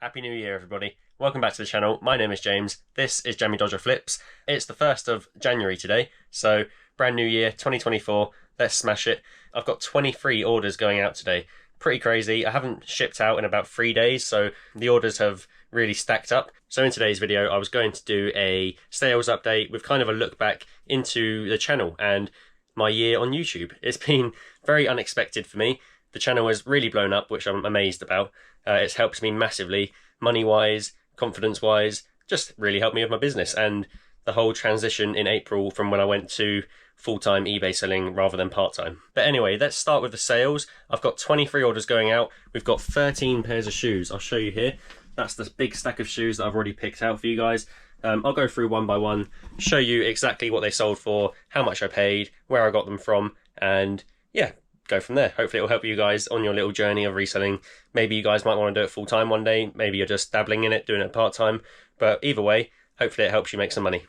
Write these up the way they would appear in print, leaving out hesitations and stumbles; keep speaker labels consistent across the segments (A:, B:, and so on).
A: Happy New Year, everybody. Welcome back to the channel. My name is James. This is Jammy Dodger Flips. It's the 1st of January today, so brand new year, 2024. Let's smash it. I've got 23 orders going out today. Pretty crazy. I haven't shipped out in about 3 days, so the orders have really stacked up. So in today's video, I was going to do a sales update with kind of a look back into the channel and my year on YouTube. It's been very unexpected for me. The channel has really blown up, which I'm amazed about. It's helped me massively, money-wise, confidence-wise, just really helped me with my business and the whole transition in April from when I went to full-time eBay selling rather than part-time. But anyway, let's start with the sales. I've got 23 orders going out. We've got 13 pairs of shoes. I'll show you here. That's the big stack of shoes that I've already picked out for you guys. I'll go through one by one, show you exactly what they sold for, how much I paid, where I got them from, and yeah, go from there. Hopefully it will help you guys on your little journey of reselling. Maybe you guys might want to do it full time one day. Maybe you're just dabbling in it, doing it part time. But either way, hopefully it helps you make some money.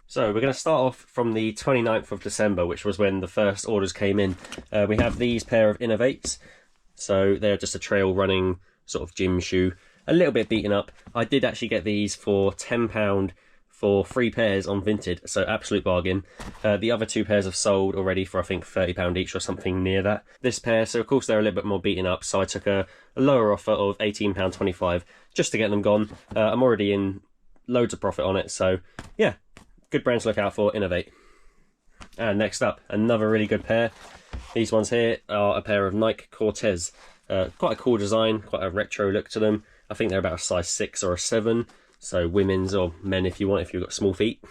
A: So we're going to start off from the 29th of December, which was when the first orders came in. We have these pair of Innovates. So they're just a trail running sort of gym shoe. A little bit beaten up. I did actually get these for £10 for 3 pairs on Vinted, so absolute bargain. The other 2 pairs have sold already for I think £30 each or something near that. This pair, so of course they're a little bit more beaten up, so I took a lower offer of £18.25 just to get them gone. I'm already in loads of profit on it, so yeah, good brand to look out for, Innovate. And next up, another really good pair. These ones here are a pair of Nike Cortez. Quite a cool design, quite a retro look to them. I think they're about a size 6 or a 7. So women's or men if you want, if you've got small feet.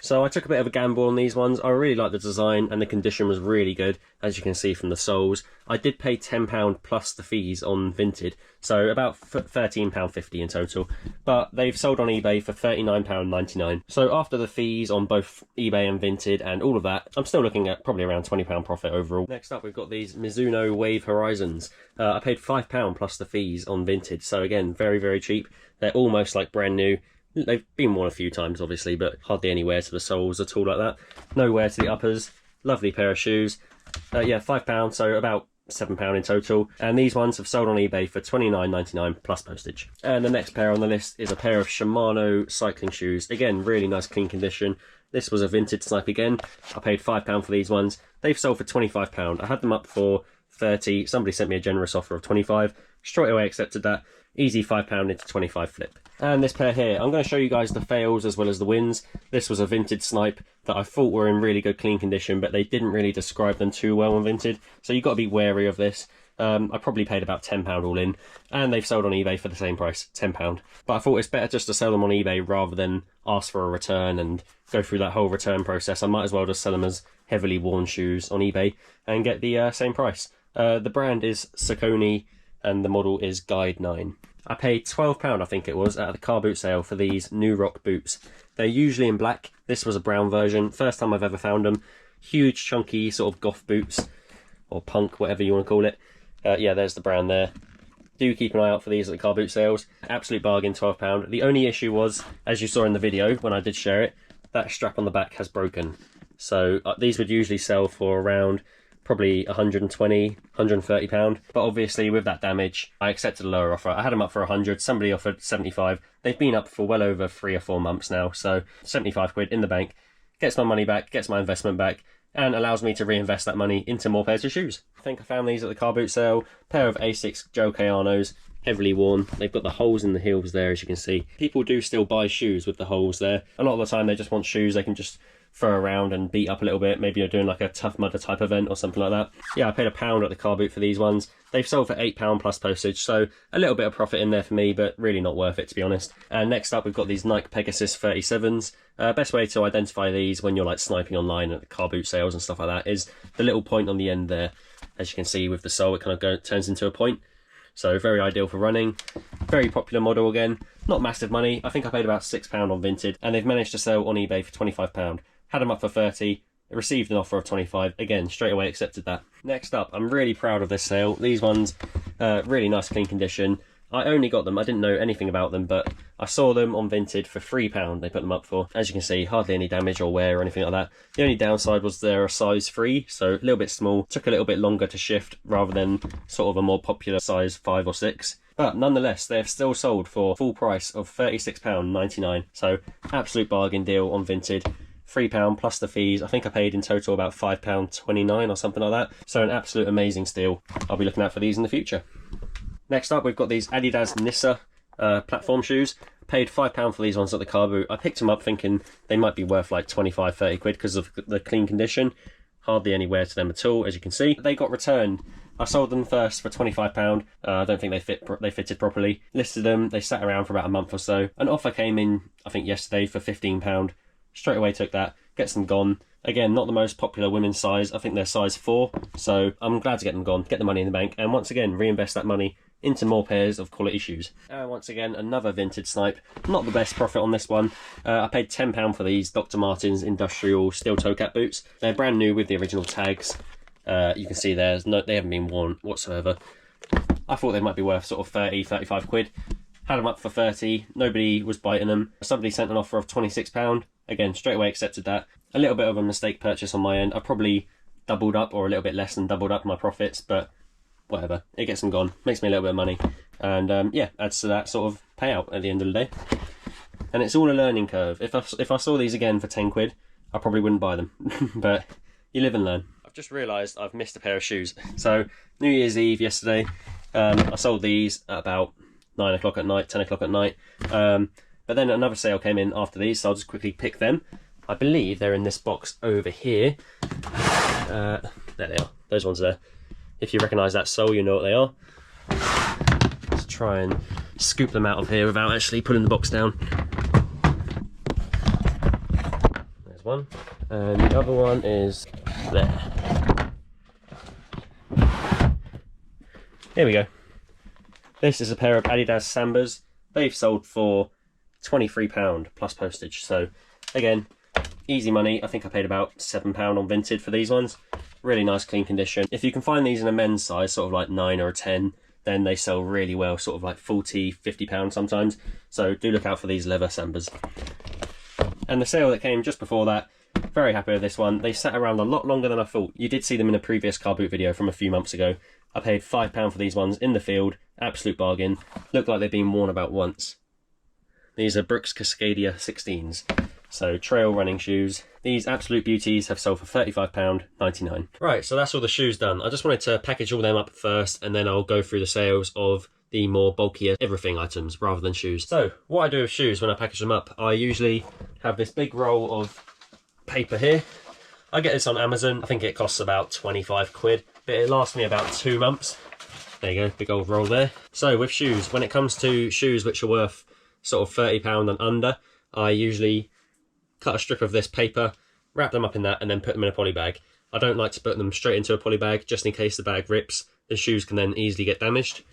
A: So I took a bit of a gamble on these ones. I really like the design and the condition was really good, as you can see from the soles. I did pay £10 plus the fees on Vinted, so about £13.50 in total. But they've sold on eBay for £39.99. So after the fees on both eBay and Vinted and all of that, I'm still looking at probably around £20 profit overall. Next up, we've got these Mizuno Wave Horizons. I paid £5 plus the fees on Vinted, so again, very, very cheap. They're almost like brand new. They've been worn a few times, obviously, but hardly any wear to the soles at all like that. No wear to the uppers. Lovely pair of shoes. Yeah, £5, so about £7 in total. And these ones have sold on eBay for £29.99 plus postage. And the next pair on the list is a pair of Shimano cycling shoes. Again, really nice, clean condition. This was a vintage snipe again. I paid £5 for these ones. They've sold for £25. I had them up for 30. Somebody sent me a generous offer of 25. Straight away accepted that. Easy £5 into 25 flip. And this pair here, I'm going to show you guys the fails as well as the wins. This was a Vinted snipe that I thought were in really good clean condition, but they didn't really describe them too well on Vinted, so you've got to be wary of this. I probably paid about £10 all in, and they've sold on eBay for the same price, £10. But I thought it's better just to sell them on eBay rather than ask for a return and go through that whole return process. I might as well just sell them as heavily worn shoes on eBay and get the same price. The brand is Saucony and the model is Guide 9. I paid £12, I think it was, at the car boot sale for these New Rock boots. They're usually in black. This was a brown version. First time I've ever found them. Huge, chunky, sort of goth boots, or punk, whatever you want to call it. Yeah, there's the brand there. Do keep an eye out for these at the car boot sales. Absolute bargain, £12. The only issue was, as you saw in the video when I did share it, that strap on the back has broken. So these would usually sell for around probably £120, £130, but obviously with that damage I accepted a lower offer. I had them up for 100, somebody offered 75. They've been up for well over 3 or 4 months now, so 75 quid in the bank, gets my money back, gets my investment back, and allows me to reinvest that money into more pairs of shoes. I think I found these at the car boot sale. Pair of Asics Joe Cayanos, heavily worn. They've got the holes in the heels there, as you can see. People do still buy shoes with the holes there. A lot of the time they just want shoes they can just throw around and beat up a little bit. Maybe you're doing like a Tough Mudder type event or something like that. Yeah, I paid £1 at the car boot for these ones. They've sold for £8 plus postage, so a little bit of profit in there for me, but really not worth it, to be honest. And next up, we've got these Nike Pegasus 37s. Best way to identify these when you're like sniping online at the car boot sales and stuff like that is the little point on the end there. As you can see with the sole, it kind of turns into a point. So very ideal for running. Very popular model again. Not massive money. I think I paid about £6 on Vinted, and they've managed to sell on eBay for £25. Had them up for 30, received an offer of 25, again, straight away accepted that. Next up, I'm really proud of this sale. These ones, really nice clean condition. I only got them, I didn't know anything about them, but I saw them on Vinted for £3 they put them up for. As you can see, hardly any damage or wear or anything like that. The only downside was they're a size 3, so a little bit small. Took a little bit longer to shift rather than sort of a more popular size 5 or 6. But nonetheless, they have still sold for full price of £36.99. So absolute bargain deal on Vinted. £3 plus the fees. I think I paid in total about £5.29 or something like that. So an absolute amazing steal. I'll be looking out for these in the future. Next up, we've got these Adidas Nissa platform shoes. Paid £5 for these ones at the car boot. I picked them up thinking they might be worth like 25-30 quid because of the clean condition. Hardly any wear to them at all, as you can see. They got returned. I sold them first for £25. I don't think they fitted properly. Listed them. They sat around for about a month or so. An offer came in, I think yesterday, for £15. Straight away took that. Gets them gone. Again, not the most popular women's size. I think they're size 4. So I'm glad to get them gone. Get the money in the bank. And once again, reinvest that money into more pairs of quality shoes. And once again, another vintage snipe. Not the best profit on this one. I paid £10 for these Dr. Martens industrial steel toe cap boots. They're brand new with the original tags. You can see they haven't been worn whatsoever. I thought they might be worth sort of 30-35 quid. Had them up for 30. Nobody was biting them. Somebody sent an offer of £26. Again, straight away accepted that. A little bit of a mistake purchase on my end. I probably doubled up or a little bit less than doubled up my profits, but whatever, it gets them gone, makes me a little bit of money, and yeah, adds to that sort of payout at the end of the day. And it's all a learning curve. If I saw these again for 10 quid, I probably wouldn't buy them, but you live and learn. I've just realised I've missed a pair of shoes. So New Year's Eve yesterday, I sold these at about 9 o'clock at night, 10 o'clock at night, but then another sale came in after these, so I'll just quickly pick them. I believe they're in this box over here. There they are, those ones there. If you recognise that sole, you know what they are. Let's try and scoop them out of here without actually pulling the box down. There's one. And the other one is there. Here we go. This is a pair of Adidas Sambas. They've sold for £23 plus postage. So again, easy money. I think I paid about £7 on Vinted for these ones. Really nice clean condition. If you can find these in a men's size, sort of like 9 or a 10, then they sell really well, sort of like £40-50 sometimes. So do look out for these leather Sambas. And the sale that came just before that, very happy with this one. They sat around a lot longer than I thought. You did see them in a previous car boot video from a few months ago. I paid £5 for these ones in the field, absolute bargain. Look like they've been worn about once. These are Brooks Cascadia 16s. So trail running shoes. These absolute beauties have sold for £35.99. Right, so that's all the shoes done. I just wanted to package all them up first, and then I'll go through the sales of the more bulkier everything items rather than shoes. So what I do with shoes when I package them up, I usually have this big roll of paper here. I get this on Amazon. I think it costs about 25 quid, but it lasts me about 2 months. There you go, big old roll there. So with shoes, when it comes to shoes which are worth sort of £30 and under, I usually cut a strip of this paper, wrap them up in that, and then put them in a poly bag. I don't like to put them straight into a poly bag, just in case the bag rips. The shoes can then easily get damaged.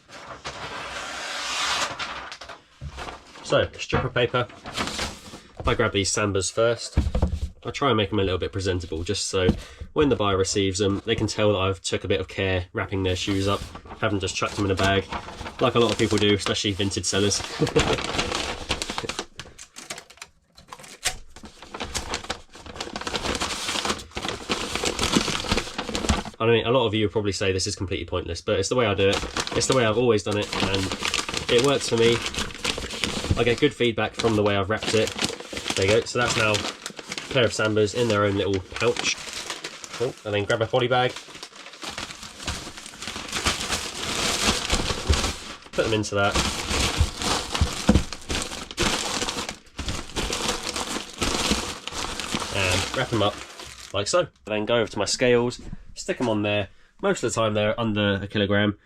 A: So, strip of paper. I grab these Sambas first. I try and make them a little bit presentable, just so when the buyer receives them, they can tell that I've took a bit of care wrapping their shoes up, haven't just chucked them in a bag, like a lot of people do, especially vintage sellers. I mean, a lot of you will probably say this is completely pointless, but it's the way I do it. It's the way I've always done it, and it works for me. I get good feedback from the way I've wrapped it. There you go. So that's now a pair of Sambas in their own little pouch. Oh, and then grab a poly bag. Put them into that. And wrap them up like so. Then go over to my scales. Stick them on there. Most of the time they're under a kilogram,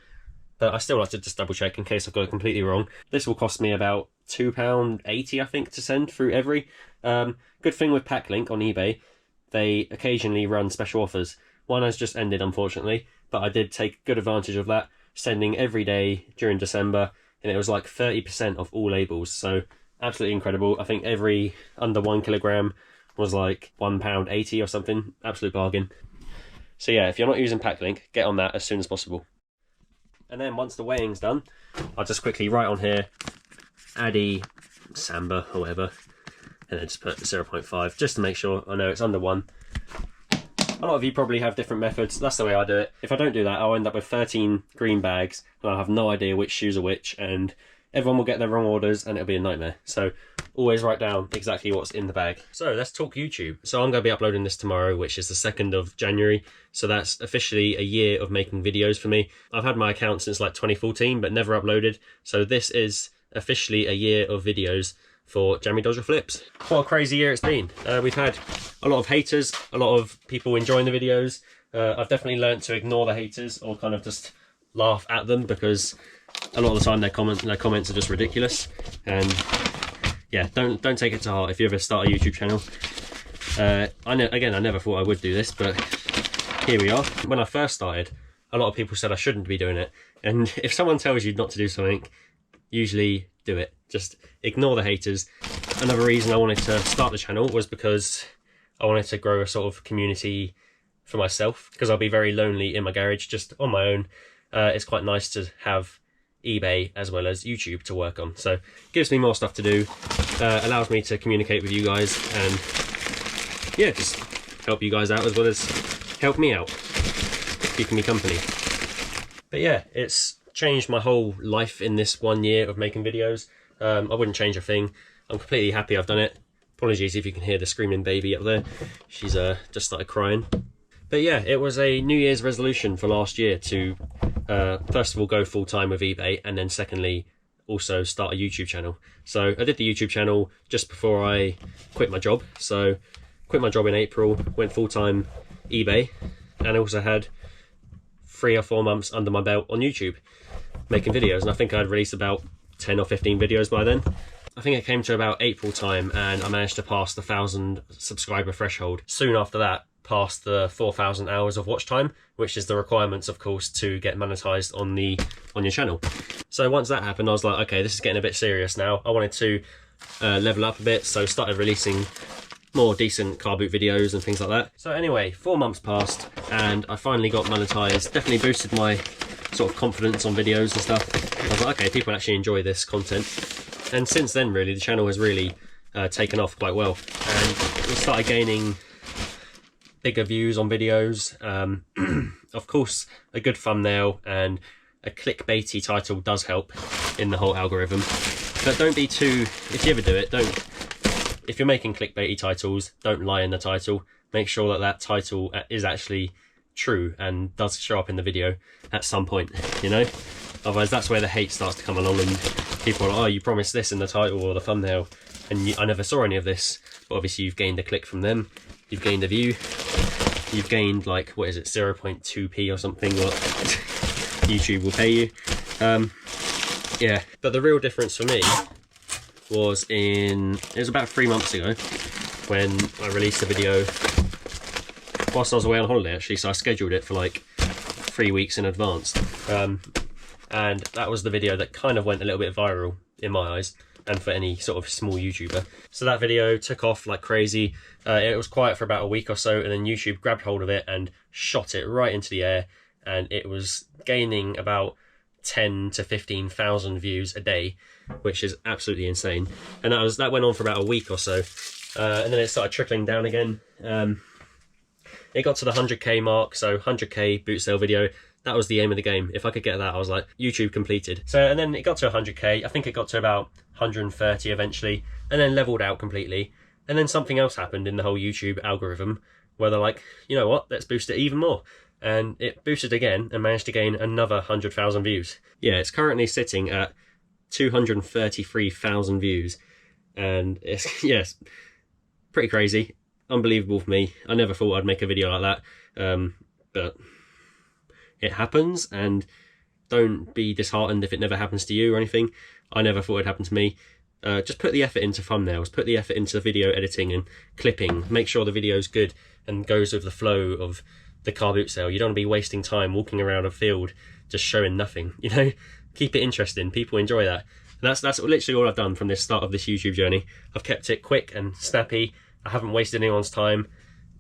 A: but I still like to just double check in case I've got it completely wrong. This will cost me about £2.80 I think to send through every. Good thing with Packlink on eBay, they occasionally run special offers. One has just ended unfortunately, but I did take good advantage of that, sending every day during December, and it was like 30% off all labels, so absolutely incredible. I think every under 1 kilogram was like £1.80 or something. Absolute bargain. So yeah, if you're not using Packlink, get on that as soon as possible. And then once the weighing's done, I'll just quickly write on here, Adi Samba or whatever, and then just put 0.5, just to make sure I know it's under 1. A lot of you probably have different methods. That's the way I do it. If I don't do that, I'll end up with 13 green bags and I'll have no idea which shoes are which, and everyone will get their wrong orders and it'll be a nightmare. So always write down exactly what's in the bag. So let's talk YouTube. So I'm going to be uploading this tomorrow, which is the 2nd of January. So that's officially a year of making videos for me. I've had my account since like 2014, but never uploaded. So this is officially a year of videos for Jammy Dodger Flips. What a crazy year it's been. We've had a lot of haters, a lot of people enjoying the videos. I've definitely learned to ignore the haters or kind of just laugh at them, because a lot of the time their comments are just ridiculous. And yeah, don't take it to heart if you ever start a YouTube channel. I never thought I would do this, but here we are. When I first started, a lot of people said I shouldn't be doing it. And if someone tells you not to do something, usually do it. Just ignore the haters. Another reason I wanted to start the channel was because I wanted to grow a sort of community for myself, because I'll be very lonely in my garage just on my own. It's quite nice to have eBay as well as YouTube to work on, so it gives me more stuff to do, allows me to communicate with you guys, and yeah, just help you guys out as well as help me out, keeping me company. But yeah, it's changed my whole life in this 1 year of making videos. I wouldn't change a thing. I'm completely happy I've done it. Apologies if you can hear the screaming baby up there. She's just started crying. But yeah, it was a New Year's resolution for last year to first of all go full-time with eBay, and then secondly also start a YouTube channel. So I did the YouTube channel just before I quit my job. So quit my job in April, went full-time eBay, and I also had 3 or 4 months under my belt on YouTube making videos, and I think I'd released about 10 or 15 videos by then. I think it came to about April time and I managed to pass the 1,000 subscriber threshold. Soon after that, past the 4,000 hours of watch time, which is the requirements, of course, to get monetized on your channel. So once that happened, I was like, okay, this is getting a bit serious now. I wanted to level up a bit, so started releasing more decent car boot videos and things like that. So anyway, 4 months passed and I finally got monetized. Definitely boosted my sort of confidence on videos and stuff. I was like, okay, people actually enjoy this content. And since then, really, the channel has really taken off quite well. And we started gaining bigger views on videos. Of course, a good thumbnail and a clickbaity title does help in the whole algorithm. But don't be too, if you ever do it, if you're making clickbaity titles, don't lie in the title. Make sure that that title is actually true and does show up in the video at some point, you know? Otherwise, that's where the hate starts to come along and people are like, oh, you promised this in the title or the thumbnail and I never saw any of this. But obviously you've gained a click from them, you've gained a view, you've gained like, what is it, 0.2p or something what YouTube will pay you. Yeah, but the real difference for me was it was about 3 months ago when I released a video whilst I was away on holiday actually, so I scheduled it for like 3 weeks in advance. And that was the video that kind of went a little bit viral in my eyes and for any sort of small YouTuber. So that video took off like crazy. It was quiet for about a week or so and then YouTube grabbed hold of it and shot it right into the air, and it was gaining about 10 to 15,000 views a day, which is absolutely insane. And that went on for about a week or so, and then it started trickling down again. It got to the 100k mark, so 100k boot sale video. That was the aim of the game. If I could get that, I was like, YouTube completed. So, and then it got to 100k. I think it got to about 130 eventually, and then leveled out completely. And then something else happened in the whole YouTube algorithm where they're like, you know what, let's boost it even more. And it boosted again and managed to gain another 100,000 views. Yeah, it's currently sitting at 233,000 views. And it's, yes, pretty crazy. Unbelievable for me. I never thought I'd make a video like that. But it happens, and don't be disheartened if it never happens to you or anything. I never thought it'd happen to me. Just put the effort into thumbnails, put the effort into video editing and clipping. Make sure the video's good and goes with the flow of the car boot sale. You don't want to be wasting time walking around a field just showing nothing, you know? Keep it interesting. People enjoy that. And that's literally all I've done from this start of this YouTube journey. I've kept it quick and snappy. I haven't wasted anyone's time.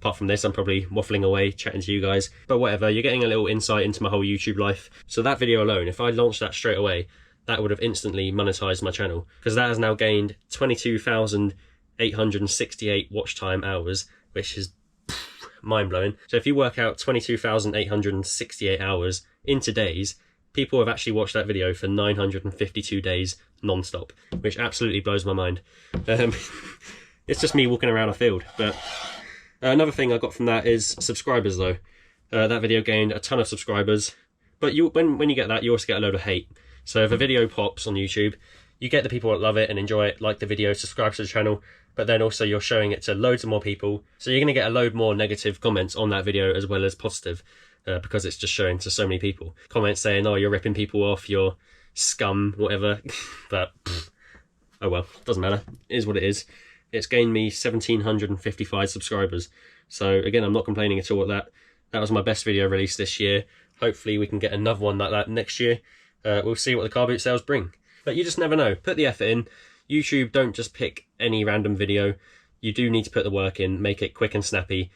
A: Apart from this, I'm probably waffling away, chatting to you guys. But whatever, you're getting a little insight into my whole YouTube life. So that video alone, if I launched that straight away, that would have instantly monetized my channel, because that has now gained 22,868 watch time hours, which is mind-blowing. So if you work out 22,868 hours into days, people have actually watched that video for 952 days non-stop, which absolutely blows my mind. It's just me walking around a field. But another thing I got from that is subscribers, though. That video gained a ton of subscribers, but when you get that, you also get a load of hate. So if a video pops on YouTube, you get the people that love it and enjoy it, like the video, subscribe to the channel, but then also you're showing it to loads of more people. So you're going to get a load more negative comments on that video as well as positive, because it's just showing to so many people. Comments saying, oh, you're ripping people off, you're scum, whatever. But oh well, doesn't matter. It is what it is. It's gained me 1,755 subscribers. So again, I'm not complaining at all at that. That was my best video released this year. Hopefully we can get another one like that next year. We'll see what the car boot sales bring. But you just never know. Put the effort in. YouTube don't just pick any random video. You do need to put the work in, make it quick and snappy,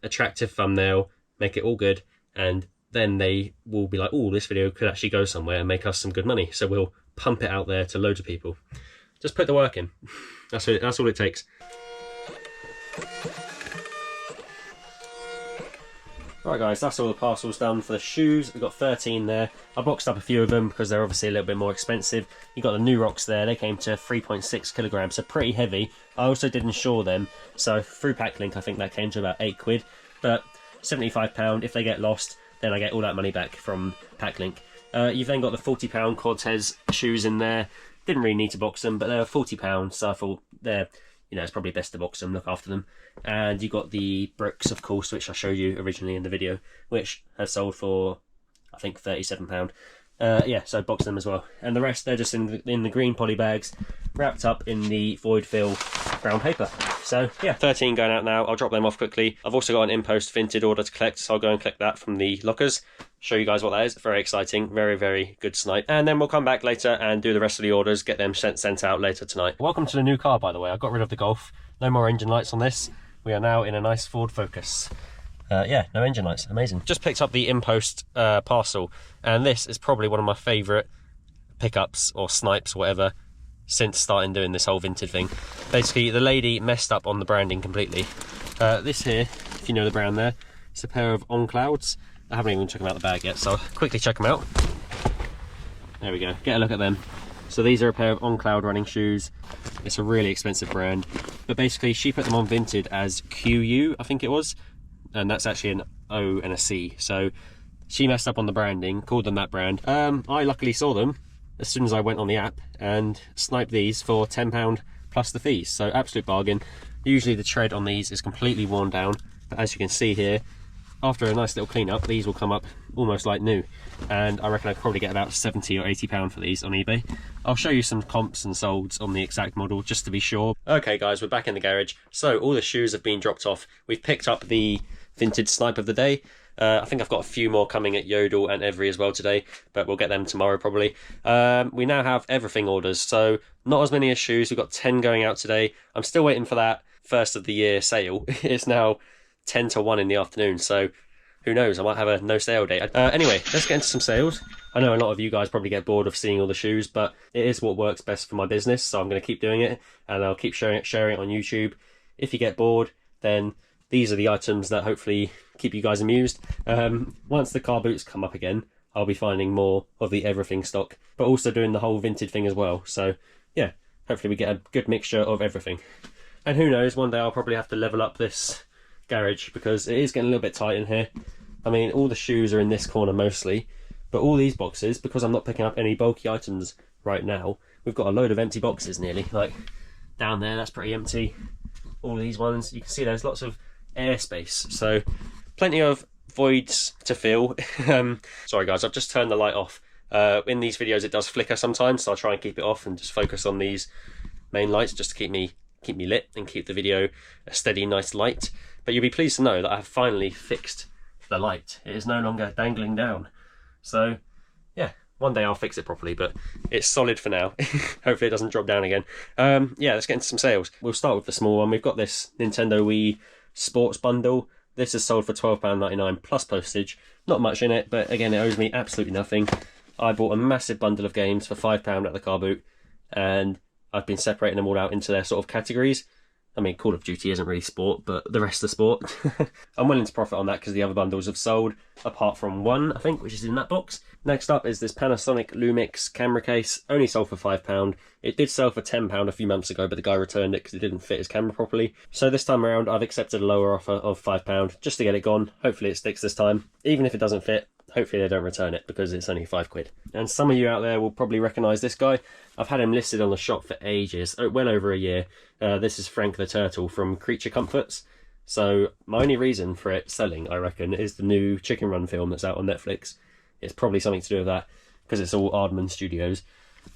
A: attractive thumbnail, make it all good, and then they will be like, oh, this video could actually go somewhere and make us some good money. So we'll pump it out there to loads of people. Just put the work in. That's all it takes. Right guys, that's all the parcels done for the shoes. We've got 13 there. I boxed up a few of them because they're obviously a little bit more expensive. You got the new rocks there, they came to 3.6 kilograms, so pretty heavy. I also did insure them, so through Packlink I think that came to about £8, but £75. If they get lost, then I get all that money back from Packlink. You've then got the £40 Cortez shoes in there. Didn't really need to box them, but they were £40, so I thought they're, you know, it's probably best to box them, look after them. And you got the Brooks, of course, which I showed you originally in the video, which has sold for, I think, £37. Yeah, so box them as well. And the rest, they're just in the green poly bags, wrapped up in the void fill brown paper. So yeah, 13 going out now. I'll drop them off quickly. I've also got an in-post Vinted order to collect, so I'll go and collect that from the lockers. Show you guys what that is. Very exciting, very, very good snipe. And then we'll come back later and do the rest of the orders, get them sent out later tonight. Welcome to the new car, by the way. I got rid of the Golf. No more engine lights on this. We are now in a nice Ford Focus. Yeah, no engine lights, amazing. Just picked up the in-post parcel, and this is probably one of my favourite pickups or snipes or whatever since starting doing this whole Vinted thing. Basically, the lady messed up on the branding completely. This here, if you know the brand there, it's a pair of On Clouds. I haven't even checked them out the bag yet, so I'll quickly check them out. There we go, get a look at them. So these are a pair of On Cloud running shoes. It's a really expensive brand, but basically she put them on Vinted as QU, I think it was, and that's actually an O and a C. So she messed up on the branding, called them that brand. I luckily saw them as soon as I went on the app and sniped these for £10 plus the fees, so absolute bargain. Usually the tread on these is completely worn down, but as you can see here, after a nice little clean up, these will come up almost like new, and I reckon I'd probably get about £70 or £80 for these on eBay. I'll show you some comps and solds on the exact model just to be sure. Okay guys, we're back in the garage. So all the shoes have been dropped off. We've picked up the Vinted snipe of the day. I think I've got a few more coming at Yodel and Every as well today, but we'll get them tomorrow probably. We now have everything orders, so not as many as shoes. We've got 10 going out today. I'm still waiting for that first of the year sale. It's now 10 to 1 in the afternoon, so who knows, I might have a no sale date. Anyway, let's get into some sales. I know a lot of you guys probably get bored of seeing all the shoes, but it is what works best for my business, so I'm going to keep doing it, and I'll keep sharing it on YouTube. If you get bored, then these are the items that hopefully keep you guys amused. Once the car boots come up again, I'll be finding more of the everything stock, but also doing the whole Vinted thing as well. So yeah, hopefully we get a good mixture of everything. And who knows, one day I'll probably have to level up this garage because it is getting a little bit tight in here. I mean, all the shoes are in this corner mostly, but all these boxes, because I'm not picking up any bulky items right now, we've got a load of empty boxes nearly. Like down there, that's pretty empty. All these ones, you can see there's lots of airspace, so plenty of voids to fill. Sorry guys, I've just turned the light off. In these videos it does flicker sometimes, so I'll try and keep it off and just focus on these main lights just to keep me lit and keep the video a steady, nice light. But you'll be pleased to know that I have finally fixed the light. It is no longer dangling down. So yeah, one day I'll fix it properly, but it's solid for now. Hopefully it doesn't drop down again. Yeah, let's get into some sales. We'll start with the small one. We've got this Nintendo Wii Sports Bundle. This is sold for £12.99 plus postage. Not much in it, but again, it owes me absolutely nothing. I bought a massive bundle of games for £5 at the car boot, and I've been separating them all out into their sort of categories. I mean, Call of Duty isn't really sport, but the rest of the sport. I'm willing to profit on that because the other bundles have sold, apart from one, I think, which is in that box. Next up is this Panasonic Lumix camera case, only sold for £5. It did sell for £10 a few months ago, but the guy returned it because it didn't fit his camera properly. So this time around, I've accepted a lower offer of £5 just to get it gone. Hopefully it sticks this time. Even if it doesn't fit, hopefully they don't return it because it's only £5. And some of you out there will probably recognise this guy. I've had him listed on the shop for ages, well over a year. This is Frank the Turtle from Creature Comforts. So my only reason for it selling, I reckon, is the new Chicken Run film that's out on Netflix. It's probably something to do with that because it's all Aardman Studios.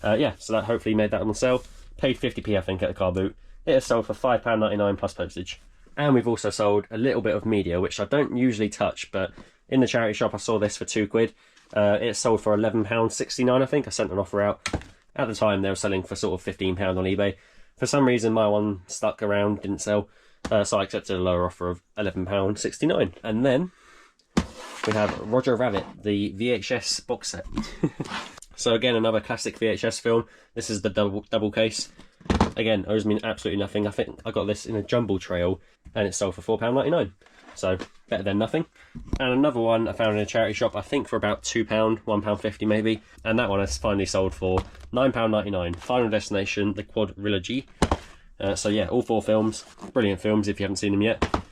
A: Yeah, so that hopefully made that on sale. Paid 50p, I think, at the car boot. It has sold for £5.99 plus postage. And we've also sold a little bit of media, which I don't usually touch, but in the charity shop I saw this for £2. It sold for £11.69, I think. I sent an offer out. At the time, they were selling for sort of £15 on eBay. For some reason, my one stuck around, didn't sell, so I accepted a lower offer of £11.69. And then we have Roger Rabbit, the VHS box set. So again, another classic VHS film. This is the double case. Again, owes me absolutely nothing. I think I got this in a jumble trail, and it sold for £4.99. So better than nothing. And another one I found in a charity shop, I think for about £2, £1.50 maybe. And that one has finally sold for £9.99. Final Destination, the Quadrilogy. So yeah, all 4 films. Brilliant films if you haven't seen them yet.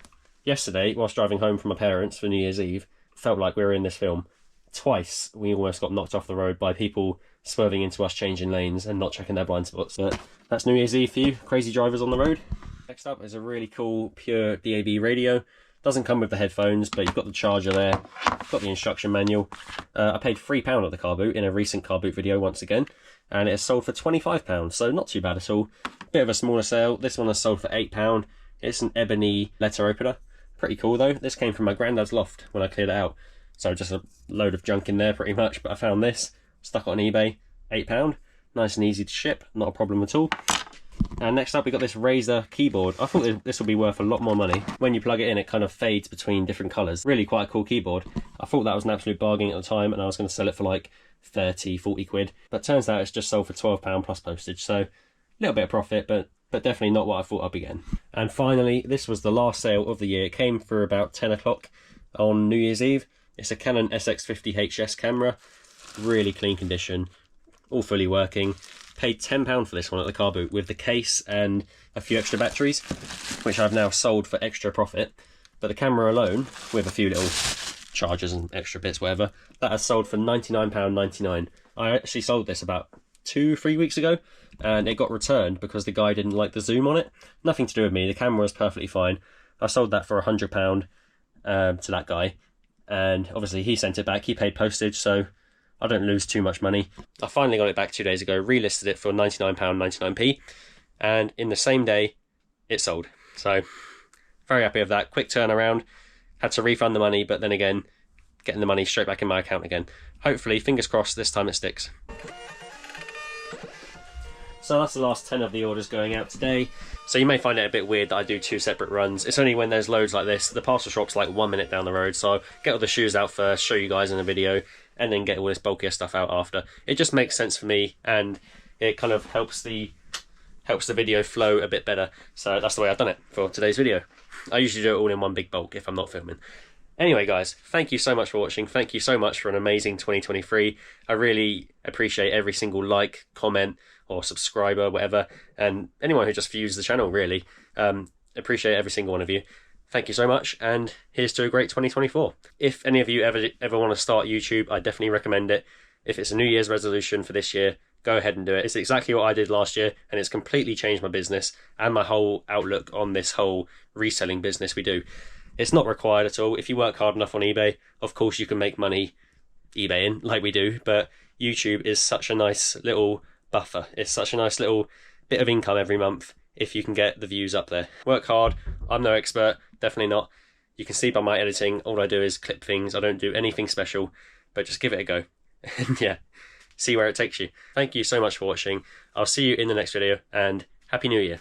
A: Yesterday, whilst driving home from my parents for New Year's Eve, felt like we were in this film. Twice we almost got knocked off the road by people swerving into us changing lanes and not checking their blind spots. But that's New Year's Eve for you, crazy drivers on the road. Next up is a really cool pure DAB radio. Doesn't come with the headphones, but you've got the charger there, got the instruction manual. I paid £3 at the car boot in a recent car boot video once again, and it has sold for £25, so not too bad at all. Bit of a smaller sale. This one has sold for £8. It's an ebony letter opener. Pretty cool though. This came from my granddad's loft when I cleared it out. So just a load of junk in there pretty much, but I found this, stuck it on eBay, £8. Nice and easy to ship, not a problem at all. And next up we got this Razer keyboard. I thought this would be worth a lot more money. When you plug it in, it kind of fades between different colours. Really quite a cool keyboard. I thought that was an absolute bargain at the time, and I was going to sell it for like 30, 40 quid. But turns out it's just sold for £12 plus postage, so a little bit of profit, but definitely not what I thought I'd be getting. And finally, this was the last sale of the year. It came for about 10 o'clock on New Year's Eve. It's a Canon SX50HS camera. Really clean condition, all fully working. Paid £10 for this one at the car boot with the case and a few extra batteries, which I've now sold for extra profit. But the camera alone, with a few little chargers and extra bits, whatever, that has sold for £99.99. I actually sold this about 2-3 weeks ago, and it got returned because the guy didn't like the zoom on it. Nothing to do with me, the camera was perfectly fine. I sold that for £100 to that guy, and obviously he sent it back, he paid postage, so I don't lose too much money. I finally got it back 2 days ago, relisted it for £99.99, and in the same day, it sold. So, very happy with that. Quick turnaround. Had to refund the money, but then again, getting the money straight back in my account again. Hopefully, fingers crossed, this time it sticks. So that's the last 10 of the orders going out today. So you may find it a bit weird that I do 2 separate runs. It's only when there's loads like this. The parcel shop's like 1 minute down the road, so I'll get all the shoes out first, show you guys in a video, and then get all this bulkier stuff out after. It just makes sense for me, and it kind of helps the video flow a bit better. So that's the way I've done it for today's video. I usually do it all in one big bulk if I'm not filming. Anyway guys, thank you so much for watching. Thank you so much for an amazing 2023. I really appreciate every single like, comment, or subscriber, whatever, and anyone who just views the channel, really. Appreciate every single one of you. Thank you so much, and here's to a great 2024. If any of you ever want to start YouTube, I definitely recommend it. If it's a New Year's resolution for this year, go ahead and do it. It's exactly what I did last year, and it's completely changed my business and my whole outlook on this whole reselling business we do. It's not required at all. If you work hard enough on eBay, of course you can make money eBaying like we do, but YouTube is such a nice little buffer. It's such a nice little bit of income every month if you can get the views up there. Work hard. I'm no expert, definitely not. You can see by my editing, all I do is clip things. I don't do anything special, but just give it a go. And yeah, see where it takes you. Thank you so much for watching. I'll see you in the next video, and Happy New Year.